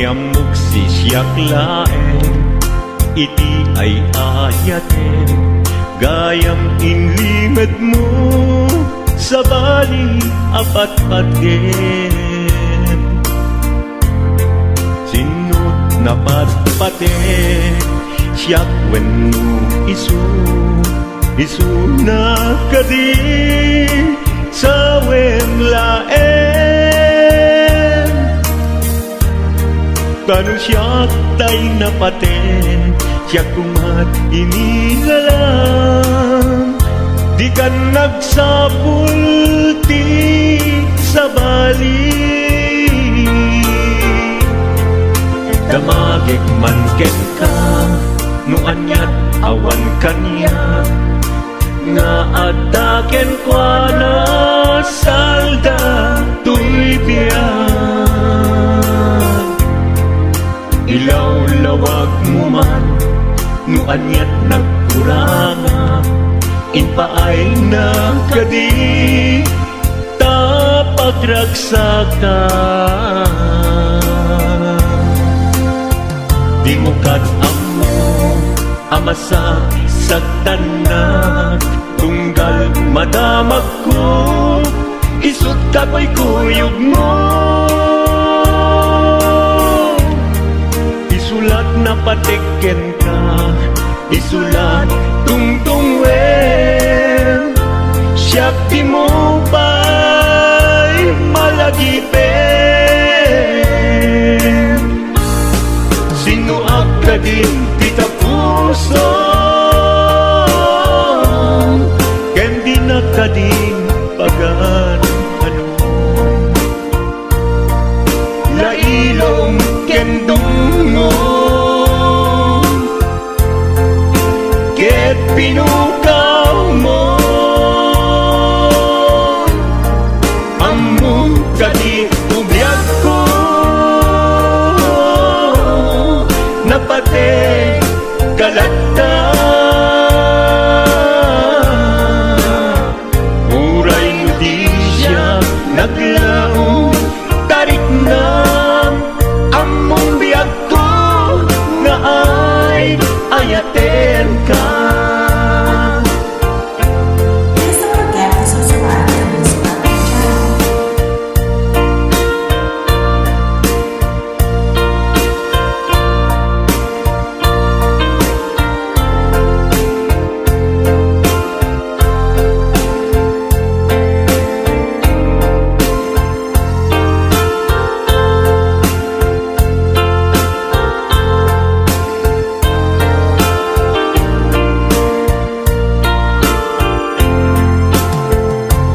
Tiamok si siyak laeng, iti ay ayaten, gayam inlimad mo, sa bali apat-paten. Sinut na patpaten, siyak wenno isu na kadi, sa wem laeng. Tanong siyak tay napaten, siyak kumat inilalang, di ka nagsapulti sa bali. Damagik man ken ka, nuanyat awan kanya, nga adaken kwa na salda tuy biyan. Ilaw-lawag mo man, nuanyat nagkuranga, inpaay na kadi tapagragsakan. Di mo amo amasak sagtanak, tunggal madamag ko, isut kapoy kuyog mo. Isulat na patiken ka, isulat tungtungwen, siyak di mo ba'y malagipen. Sinuak ka din kita puso, ken di na ka din pagan ano. Lailong ken dungong, ket pinukaw mo, among kadi ubiyag ko, napate kalata. Uray mo di siya naglaong, tarik na among biyag ko, nga ay ayaten ka. Please don't forget to subscribe to this channel.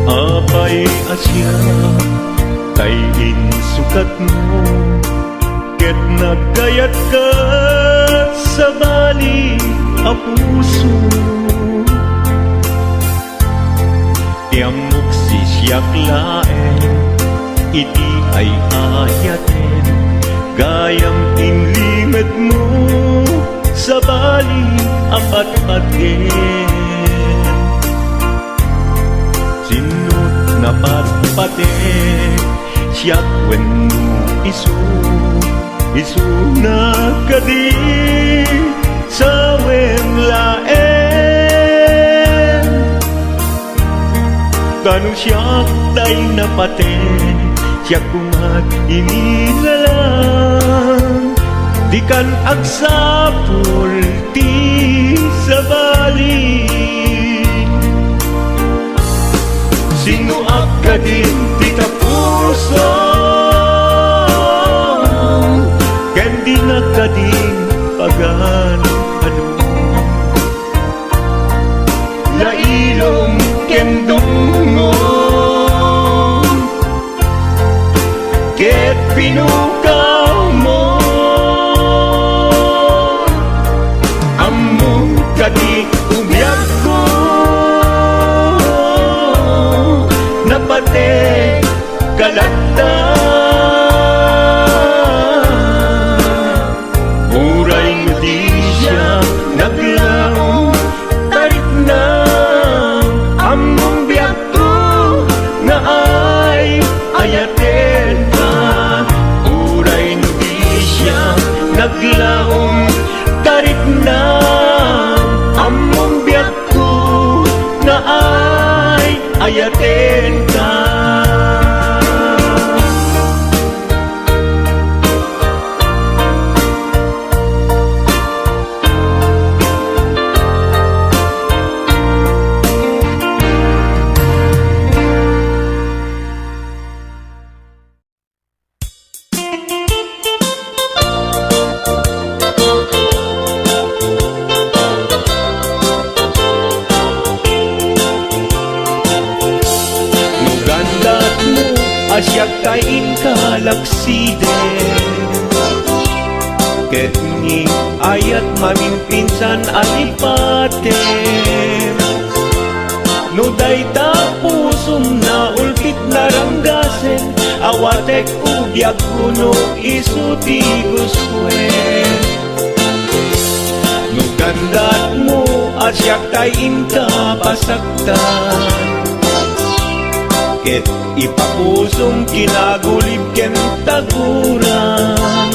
Apay asya kay insukat mo, ket nagkayat ka sa bali a puso. Tiamok si siyak laeng, iti ay ayaten, gayam inlimad mo, sa bali apat-paten. Sinut na patpaten, siyak wenno isu na kadi, sa wem laeng. Tanong siyak tay napaten, siyak kumat inilalang, di kan agsapulti sa bali. Sinuak ka din tita puso, ken di na ka din pagan ano. Lailong ken dungong, ket pinukaw mo, among kadi ubiyag ko, napate kalata. Uray mo di siya naglaong, tarik na among biyag ko, nga ay ayaten ka. Uray mo di siya ayaten ka. Asyak kain kalaksiden ket ni ayat mamimpinsan alipaten no dayta pusum na ulpit naranggasen awatek ubyak kuno isuti guswen no gandat mo asyak kain kapasaktan ket ipapusong kinagulib ken taguran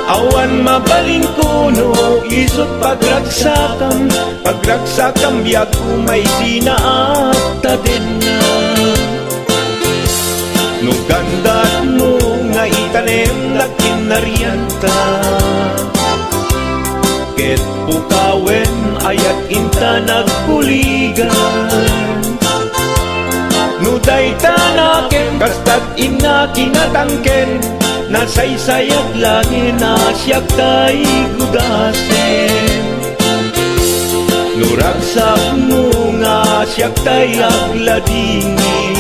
awan mabaling kuno isot pagragsakam biag kumay sinaakta din na no gandat mo nga itanem na kinarianta ket pukawen ayat inta nagkuligan no dayta naken kastat ina kinatangken nasaysayat langin asyak tay gudasen no ragsak mo nga asyak tay agladingi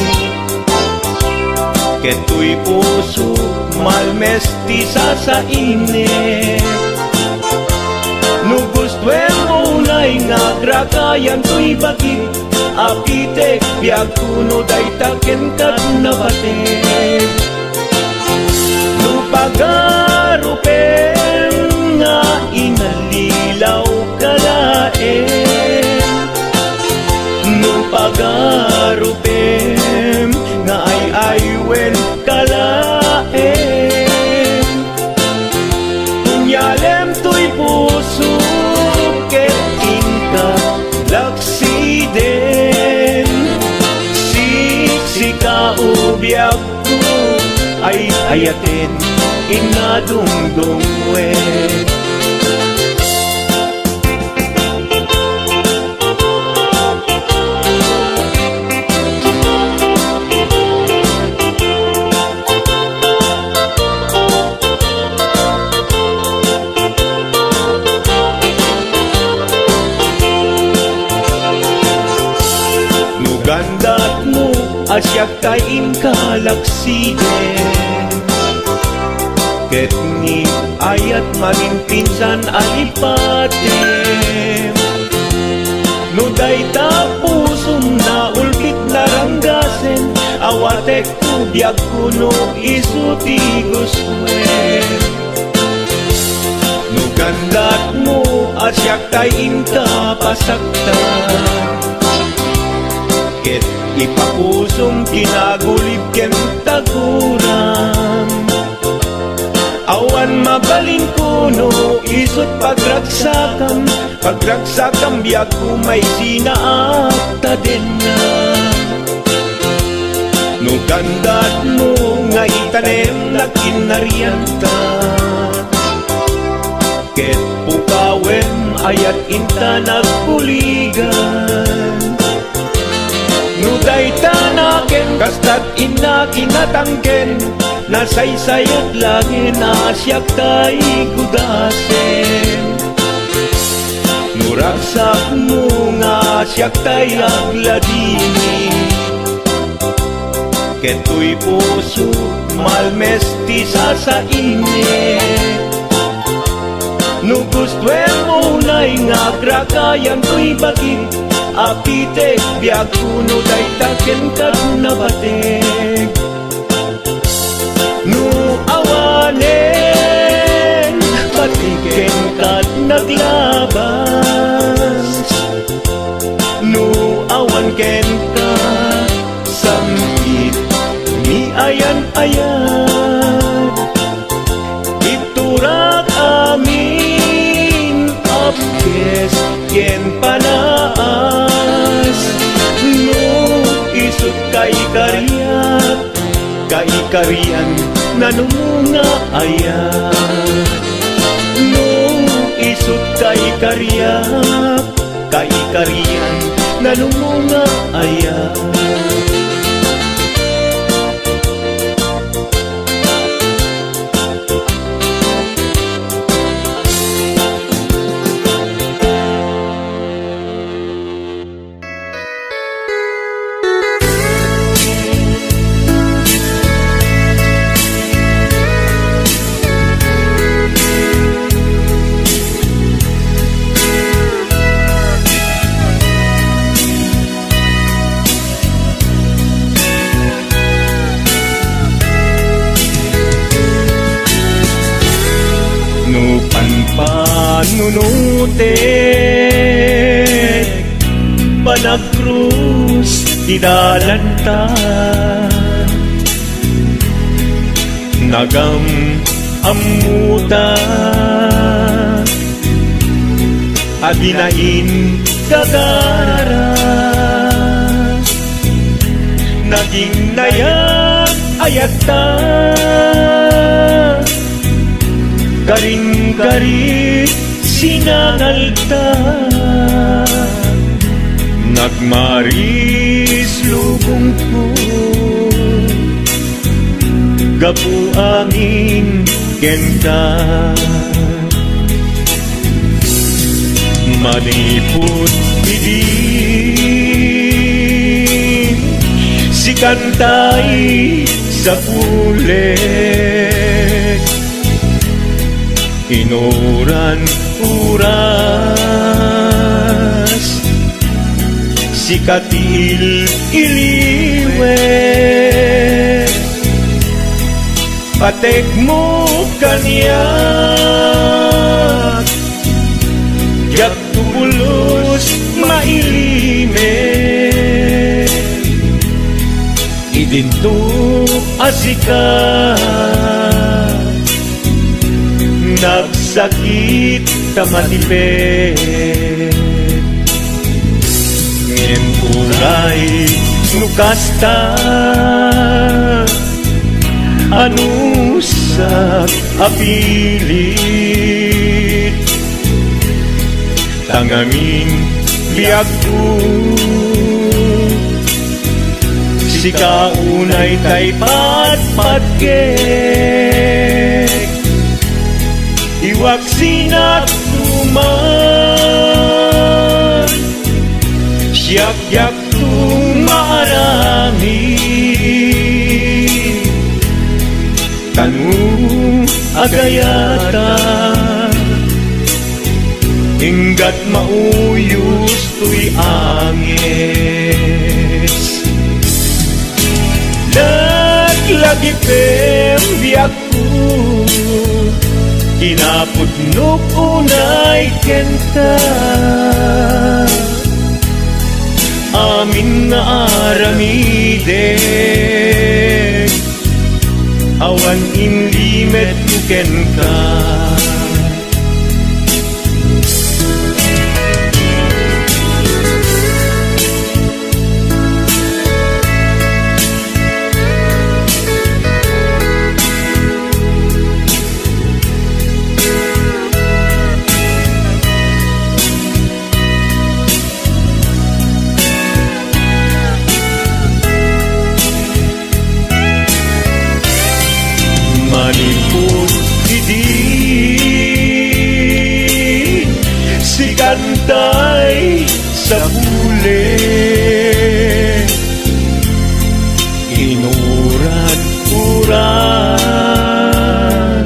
keto'y puso malmesti sa init no gustwen mo na'y nga grakayan to'y bagit apitek biag kuno dayta ken kat nabatek no pagarupen nga inalilaw kalaen no pagarupen nga ay-aywen kalaen kunyalem to'y puso ket inka laksiden kaubyak ko ay ayaten inadungdungwen no gandat mo asyak kain kalaksiden ket ni ayat mamimpinsan alipaten no dayta pusum na ulpit naranggasen awatek ubyak kuno isuti guswen no gandat mo asyak kain kapasaktan ket ipapusong kinagulib ken taguran awan mabaling kuno isot pagragsakam biag kumay sinaakta din na no gandat mo nga itanem na kinarianta ket pukawen ayat inta nagkuligan no dayta naken kastat ina kinatangken nasaysayat langin asyak tay gudasen no ragsak mo nga asyak tay agladini keto'y puso malmesti sa init no gustwen mo na'y nga grakayan to'y bagit apitek biag kuno dayta ken kat nabatek no awanen batiken kat naglabas no awan ken ka samkit ni ayan-ayan iturak amin apkes ken panaas no kaikarian nanumunga aya. No isut kaikarian nanumunga aya. Panunutek panagkrus idalanta nagam amuta adinain gagara naging nayak ayata garing-garing sinangalta nagmaris lubong ko gapu angin kenta maniput bidin si kantay sa pulet inuran uras si katil iliwe patek mo kanya yak tubulos mailime idinto asika nagsakit tamatipet ngin kulay nukasta anusak apilit tangamin biag ko si kaunay tay patpatgek iwag sinat tuman siyak-yak tumarami tanu agayata hinggat mauyos tuy angis lagi pembiak ko kinapudnok unay kenta amin na aramide awan inlimet kuken ka maniput idi si kantay sa bule inuran-uran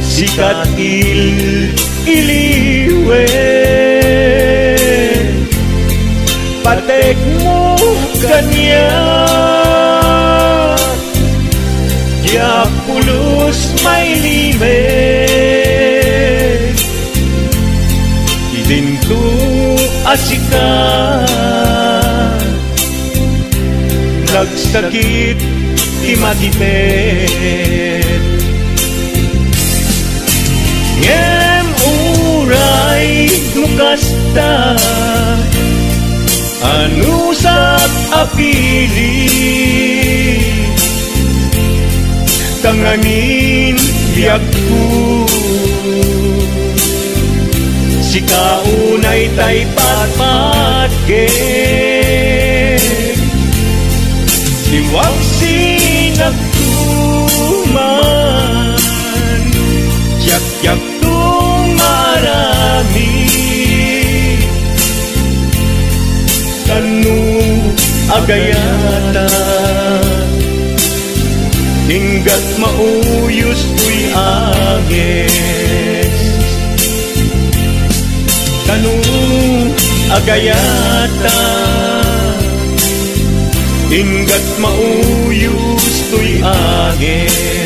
si katil iliwe patek mo kanya ya pulos may limet idinto asika nagsakit imatipet ngem uray nukasta anusak apili tanganin yakku si kaunay tay patpat liwag sinagtuman yak tung marami kanu agayata hinggat mauyos tuy agis kanu agayata hinggat mauyos tuy agis